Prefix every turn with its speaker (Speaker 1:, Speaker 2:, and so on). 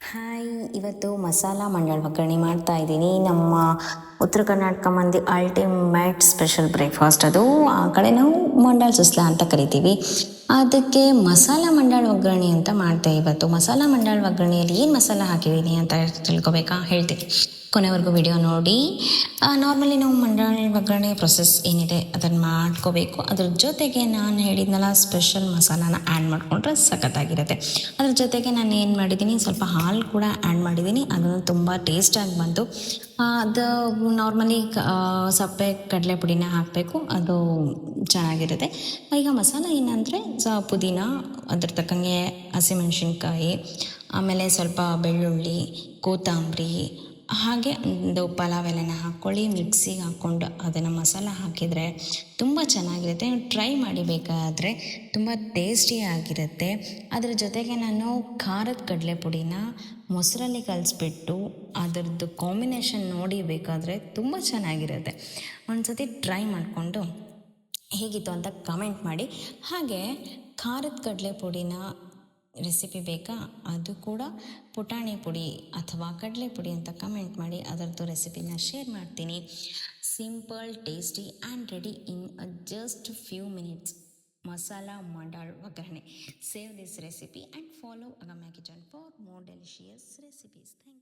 Speaker 1: Hi, ಇವತ್ತು ಮಸಾಲ ಮಂಡಾಳ್ ಒಗ್ಗರಣೆ ಮಾಡ್ತಾ ಇದ್ದೀನಿ. ನಮ್ಮ ಉತ್ತರ ಕರ್ನಾಟಕ ಮಂದಿ ಅಲ್ಟಿಮೇಟ್ ಸ್ಪೆಷಲ್ ಬ್ರೇಕ್ಫಾಸ್ಟ್ ಅದು. ಆ ಕಡೆ ನಾವು ಮಂಡಾಳ್ ಸುಸ್ಲಾ ಅಂತ ಕರಿತೀವಿ. ಅದಕ್ಕೆ ಮಸಾಲ ಮಂಡಾಳ್ ಒಗ್ಗರಣೆ ಅಂತ ಮಾಡ್ತೆ ಇವತ್ತು. ಮಸಾಲ ಮಂಡಾಳ್ ಒಗ್ಗರಣೆಯಲ್ಲಿ ಏನು ಮಸಾಲ ಹಾಕಿದ್ದೀನಿ ಅಂತ ತಿಳ್ಕೊಬೇಕಾ? ಹೇಳ್ತೀನಿ, ಕೊನೆವರೆಗೂ ವಿಡಿಯೋ ನೋಡಿ. ನಾರ್ಮಲಿ ನಾವು ಮಂಡಾಳ್ ಒಗ್ಗರಣೆ ಪ್ರೊಸೆಸ್ ಏನಿದೆ ಅದನ್ನು ಮಾಡ್ಕೋಬೇಕು. ಅದ್ರ ಜೊತೆಗೆ ನಾನು ಹೇಳಿದ್ನಲ್ಲ, ಸ್ಪೆಷಲ್ ಮಸಾಲಾನ ಆ್ಯಡ್ ಮಾಡಿಕೊಂಡ್ರೆ ಸಖತ್ತಾಗಿರುತ್ತೆ. ಅದ್ರ ಜೊತೆಗೆ ನಾನು ಏನು ಮಾಡಿದ್ದೀನಿ, ಸ್ವಲ್ಪ ಹಾಲು ಕೂಡ ಆ್ಯಡ್ ಮಾಡಿದ್ದೀನಿ. ಅದನ್ನು ತುಂಬ ಟೇಸ್ಟಾಗಿ ಬಂತು. ಅದು ನಾರ್ಮಲಿ ಸಪ್ಪೆ ಕಡಲೆ ಪುಡಿನ ಹಾಕಬೇಕು, ಅದು ಚೆನ್ನಾಗಿರುತ್ತೆ. ಈಗ ಮಸಾಲ ಏನಂದರೆ ಪುದೀನ, ಅದ್ರ ತಕ್ಕಂಗೆ ಹಸಿಮೆಣ್ಸಿನ್ಕಾಯಿ, ಆಮೇಲೆ ಸ್ವಲ್ಪ ಬೆಳ್ಳುಳ್ಳಿ, ಕೊತ್ತಂಬರಿ, ಹಾಗೆ ಒಂದು ಪಲಾವ್ ಎಲೆನ ಹಾಕ್ಕೊಳ್ಳಿ. ಮಿಕ್ಸಿಗೆ ಹಾಕ್ಕೊಂಡು ಅದನ್ನು ಮಸಾಲ ಹಾಕಿದರೆ ತುಂಬ ಚೆನ್ನಾಗಿರುತ್ತೆ. ನೀವು ಟ್ರೈ ಮಾಡಿ ಬೇಕಾದರೆ, ತುಂಬ ಟೇಸ್ಟಿಯಾಗಿರುತ್ತೆ. ಅದ್ರ ಜೊತೆಗೆ ನಾನು ಖಾರದ ಕಡಲೆ ಪುಡಿನ ಮೊಸರಲ್ಲಿ ಕಲಿಸ್ಬಿಟ್ಟು ಅದರದ್ದು ಕಾಂಬಿನೇಷನ್ ನೋಡಿ ಬೇಕಾದರೆ ತುಂಬ ಚೆನ್ನಾಗಿರುತ್ತೆ. ಒಂದು ಸತಿ ಟ್ರೈ ಮಾಡಿಕೊಂಡು ಹೇಗಿತ್ತು ಅಂತ ಕಮೆಂಟ್ ಮಾಡಿ. ಹಾಗೆ ಖಾರದ ಕಡಲೆ ಪುಡಿನ ರೆಸಿಪಿ ಬೇಕಾ, ಅದು ಕೂಡ ಪುಟಾಣಿ ಪುಡಿ ಅಥವಾ ಕಡಲೆ ಪುಡಿ ಅಂತ ಕಮೆಂಟ್ ಮಾಡಿ, ಅದರದ್ದು ರೆಸಿಪಿನ ಶೇರ್ ಮಾಡ್ತೀನಿ. Simple, tasty and ready in just few minutes. ಮಸಾಲ ಮಂಡಾಳ್ ಒಗ್ಗರಣೆ. Save this recipe and follow Agamya kitchen for more delicious recipes. Thank you.